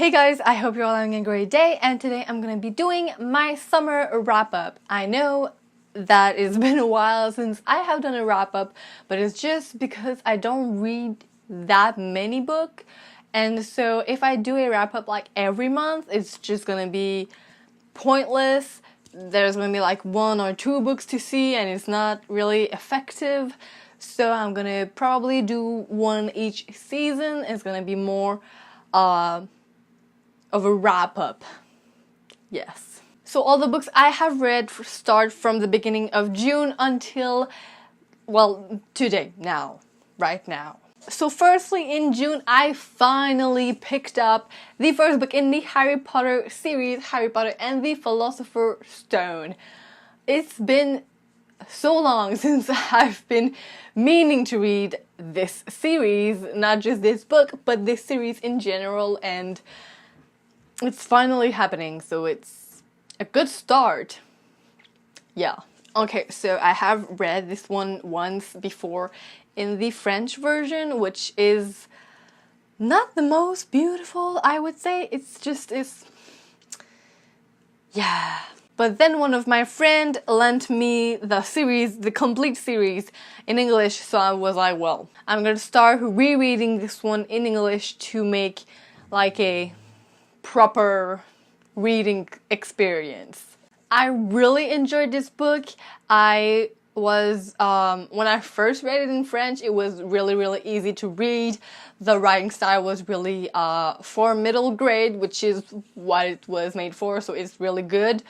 Hey guys, I hope you're all having a great day, and today I'm going to be doing my summer wrap-up. I know that it's been a while since I have done a wrap-up, but it's just because I don't read that many books, and so if I do a wrap-up like every month, it's just going to be pointless. There's going to be like 1 or 2 books to see, and it's not really effective. So I'm going to probably do one each season. It's going to be more of a wrap-up. Yes. So all the books I have read start from the beginning of June until, well, today, right now. So firstly, in June, I finally picked up the first book in the Harry Potter series, Harry Potter and the Philosopher's Stone. It's been so long since I've been meaning to read this series, not just this book, but this series in general, and it's finally happening, so it's a good start. Yeah. Okay, so I have read this one once before in the French version, which is not the most beautiful, I would say. It's yeah. But then one of my friends lent me the series, the complete series in English, so I was like, well, I'm gonna start rereading this one in English to make like a proper reading experience. I really enjoyed this book. I was, when I first read it in French, it was really easy to read. The writing style was really for middle grade, which is what it was made for, so it's really good.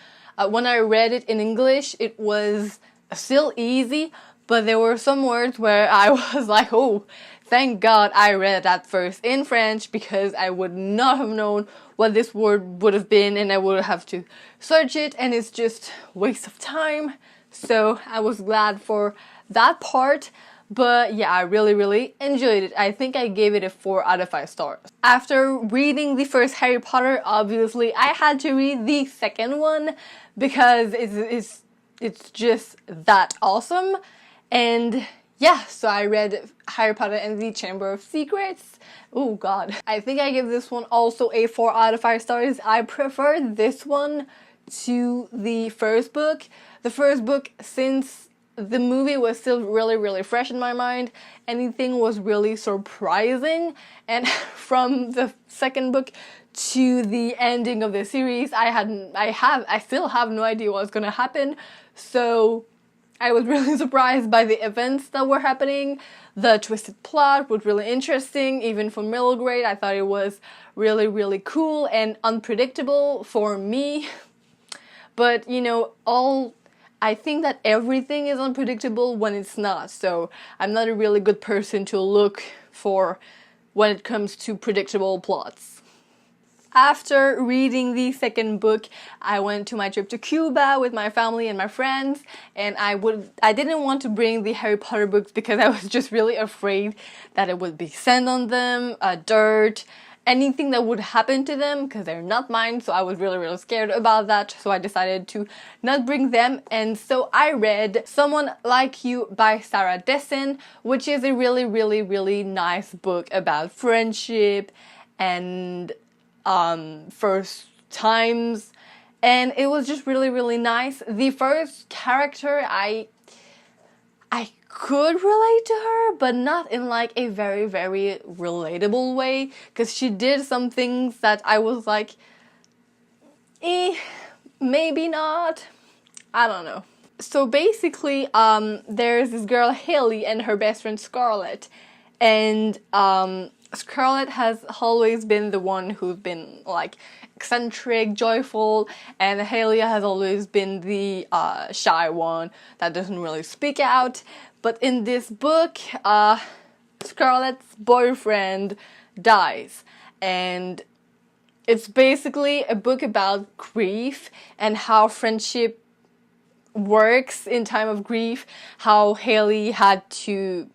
When I read it in English, it was still easy, but there were some words where I was like, oh, thank God I read that first in French, because I would not have known what this word would have been, and I would have to search it, and it's just a waste of time. So I was glad for that part. But yeah, I really enjoyed it. I think I gave it a 4 out of 5 stars. After reading the first Harry Potter, obviously I had to read the second one because it's just that awesome. And yeah, so I read Harry Potter and the Chamber of Secrets. Oh god. I think I give this one also a 4 out of 5 stars. I prefer this one to the first book. The first book, since the movie was still really fresh in my mind, anything was really surprising, and from the second book to the ending of the series, I still have no idea what's gonna happen. So I was really surprised by the events that were happening. The twisted plot was really interesting, even for middle grade. I thought it was really cool and unpredictable for me. But you know, I think that everything is unpredictable when it's not, so I'm not a really good person to look for when it comes to predictable plots. After reading the second book, I went to my trip to Cuba with my family and my friends, and I didn't want to bring the Harry Potter books because I was just really afraid that it would be sand on them, dirt, anything that would happen to them, because they're not mine, so I was really scared about that, so I decided to not bring them. And so I read Someone Like You by Sarah Dessen, which is a really nice book about friendship and first times, and it was just really nice. The first character, I could relate to her, but not in like a very relatable way, because she did some things that I was like, maybe not, I don't know. So basically, there's this girl Haley and her best friend Scarlett, and Scarlett has always been the one who's been like eccentric, joyful, and Haley has always been the shy one that doesn't really speak out. But in this book, Scarlett's boyfriend dies, and it's basically a book about grief and how friendship works in time of grief, how Haley had to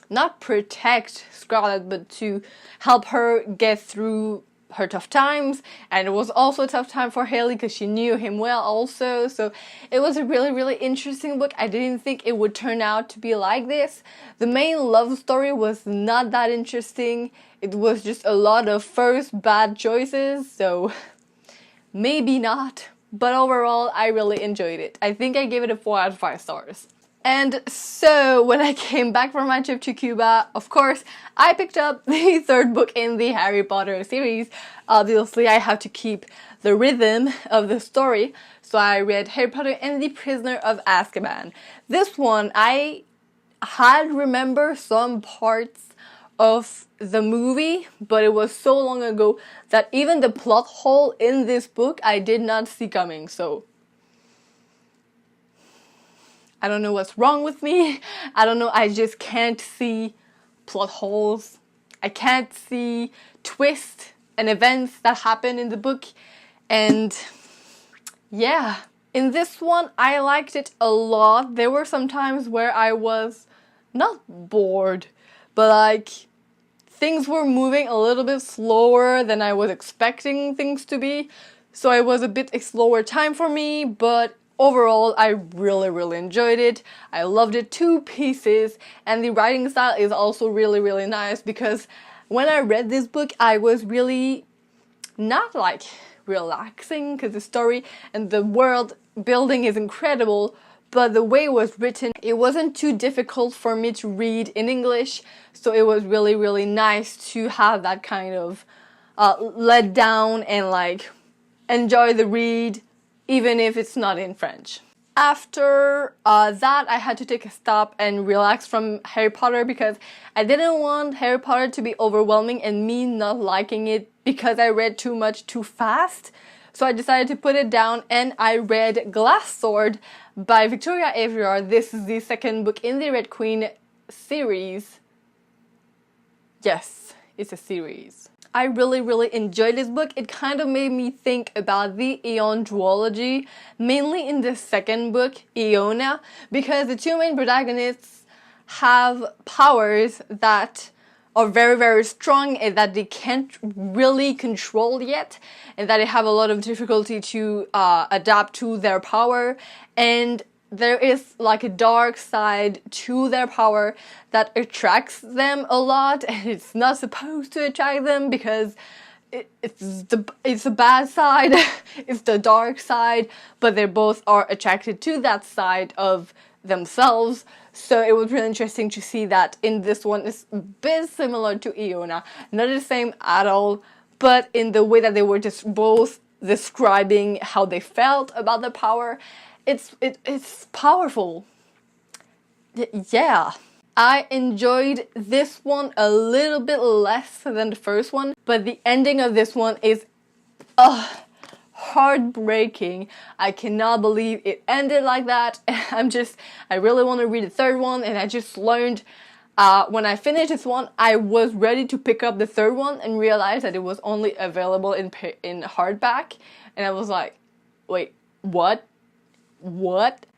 not protect Scarlett, but to help her get through her tough times, and it was also a tough time for Haley because she knew him well also. So it was a really, really interesting book. I didn't think it would turn out to be like this. The main love story was not that interesting. It was just a lot of first bad choices, so maybe not. But overall, I really enjoyed it. I think I gave it a 4 out of 5 stars. And so, when I came back from my trip to Cuba, of course, I picked up the third book in the Harry Potter series. Obviously, I have to keep the rhythm of the story, so I read Harry Potter and the Prisoner of Azkaban. This one, I had remembered some parts of the movie, but it was so long ago that even the plot hole in this book I did not see coming, so I don't know what's wrong with me. I don't know, I just can't see plot holes. I can't see twists and events that happen in the book. And yeah, in this one, I liked it a lot. There were some times where I was not bored, but like things were moving a little bit slower than I was expecting things to be. So it was a bit a slower time for me, but overall, I really, really enjoyed it. I loved it to pieces, and the writing style is also really, really nice because when I read this book, I was really not like relaxing because the story and the world building is incredible, but the way it was written, it wasn't too difficult for me to read in English, so it was really, really nice to have that kind of let down and like enjoy the read, even if it's not in French. After that, I had to take a stop and relax from Harry Potter because I didn't want Harry Potter to be overwhelming and me not liking it because I read too much too fast. So I decided to put it down and I read Glass Sword by Victoria Aveyard. This is the second book in the Red Queen series. Yes, it's a series. I really, really enjoyed this book. It kind of made me think about the Aeon duology, mainly in the second book, Aeona, because the two main protagonists have powers that are very, very strong and that they can't really control yet, and that they have a lot of difficulty to adapt to their power. And there is like a dark side to their power that attracts them a lot, and it's not supposed to attract them because it's the bad side, it's the dark side, but they both are attracted to that side of themselves. So it was really interesting to see that in this one. It's a bit similar to Aeona, not the same at all, but in the way that they were just both describing how they felt about the power. It's powerful. Yeah. I enjoyed this one a little bit less than the first one, but the ending of this one is heartbreaking. I cannot believe it ended like that. I really want to read the third one, and I just learned when I finished this one, I was ready to pick up the third one and realized that it was only available in hardback, and I was like, wait, what?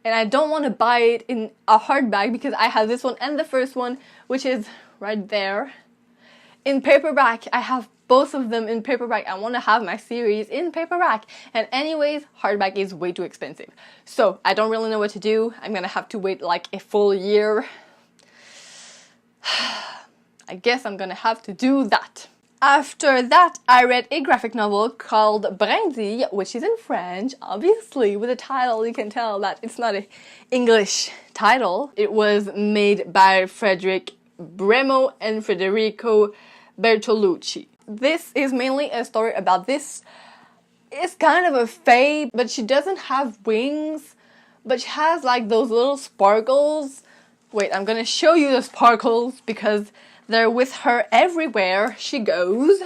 And I don't want to buy it in a hardback because I have this one and the first one, which is right there, in paperback. I have both of them in paperback. I want to have my series in paperback, and anyways, hardback is way too expensive, so I don't really know what to do. I'm gonna have to wait like a full year. I guess I'm gonna have to do that. After that, I read a graphic novel called Brindille, which is in French. Obviously, with the title, you can tell that it's not an English title. It was made by Frederic Bremo and Federico Bertolucci. This is mainly a story about this. It's kind of a fae, but she doesn't have wings, but she has like those little sparkles. Wait, I'm gonna show you the sparkles because they're with her everywhere she goes.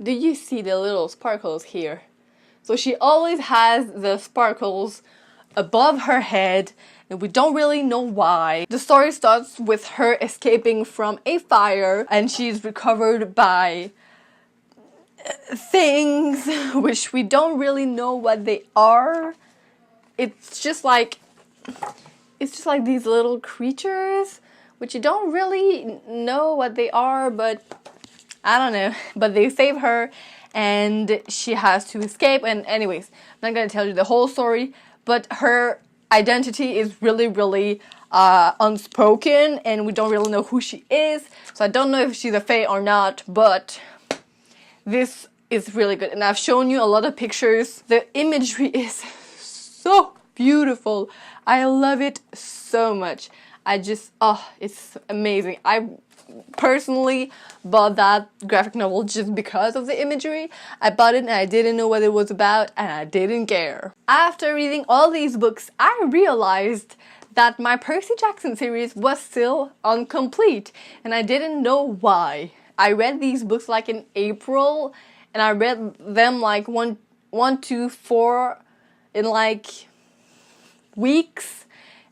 Do you see the little sparkles here? So she always has the sparkles above her head, and we don't really know why. The story starts with her escaping from a fire, and she's recovered by things which we don't really know what they are. It's just like these little creatures which you don't really know what they are, but I don't know, but they save her and she has to escape. And anyways, I'm not gonna tell you the whole story, but her identity is really unspoken, and we don't really know who she is. So I don't know if she's a fae or not, but this is really good. And I've shown you a lot of pictures. The imagery is so beautiful. I love it so much. It's amazing. I personally bought that graphic novel just because of the imagery. I bought it and I didn't know what it was about, and I didn't care. After reading all these books, I realized that my Percy Jackson series was still incomplete, and I didn't know why. I read these books like in April, and I read them like one to four in like weeks,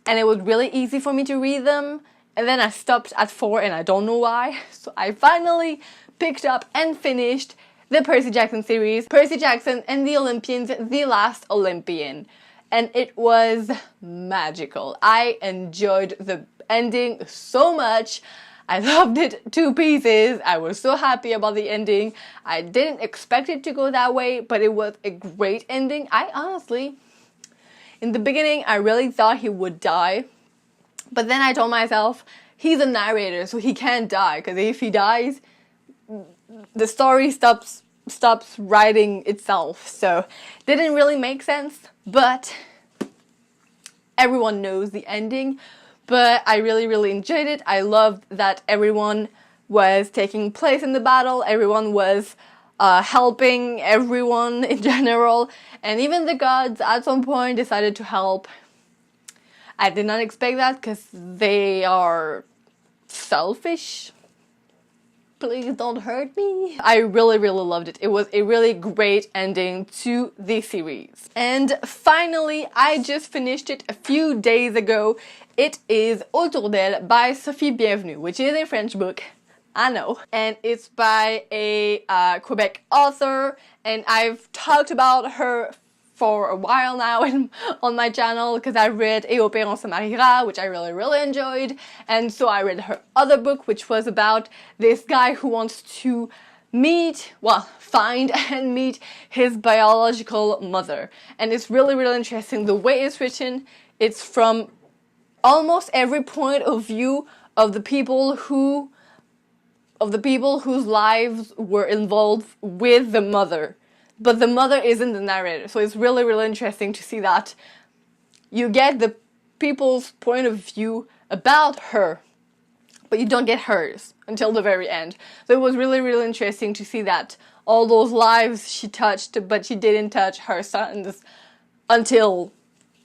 and it was really easy for me to read them. And then I stopped at 4 and I don't know why. So I finally picked up and finished the Percy Jackson series, Percy Jackson and the Olympians, The Last Olympian. And it was magical. I enjoyed the ending so much. I loved it to pieces. I was so happy about the ending. I didn't expect it to go that way, but it was a great ending. I honestly, in the beginning, I really thought he would die. But then I told myself, he's a narrator, so he can't die, because if he dies, the story stops writing itself. So it didn't really make sense, but everyone knows the ending. But I really enjoyed it. I loved that everyone was taking place in the battle. Everyone was helping everyone in general. And even the gods at some point decided to help. I did not expect that because they are selfish. Please don't hurt me. I really loved it. It was a really great ending to the series. And finally, I just finished it a few days ago. It is Autour d'elle by Sophie Bienvenue, which is a French book. I know. And it's by a Quebec author, and I've talked about her for a while now on my channel, because I read Et au pire on se mariera, which I really enjoyed, and so I read her other book, which was about this guy who wants to find and meet his biological mother. And it's really interesting. The way it's written, it's from almost every point of view of the people whose lives were involved with the mother. But the mother isn't the narrator, so it's really interesting to see that you get the people's point of view about her, but you don't get hers until the very end. So it was really interesting to see that all those lives she touched, but she didn't touch her son's until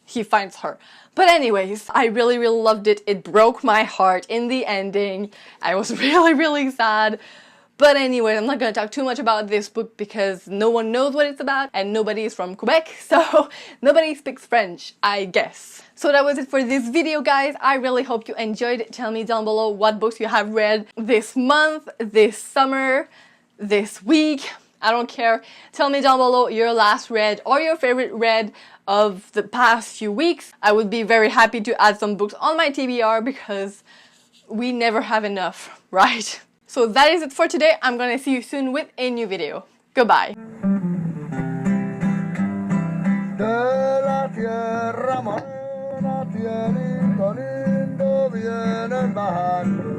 he finds her. But anyways, I really loved it. It broke my heart in the ending. I was really sad. But anyway, I'm not going to talk too much about this book because no one knows what it's about and nobody is from Quebec, so nobody speaks French, I guess. So that was it for this video, guys. I really hope you enjoyed it. Tell me down below what books you have read this month, this summer, this week. I don't care. Tell me down below your last read or your favorite read of the past few weeks. I would be very happy to add some books on my TBR because we never have enough, right? So that is it for today. I'm gonna see you soon with a new video. Goodbye. De la tierra morena tienen con lindo vienen bajando.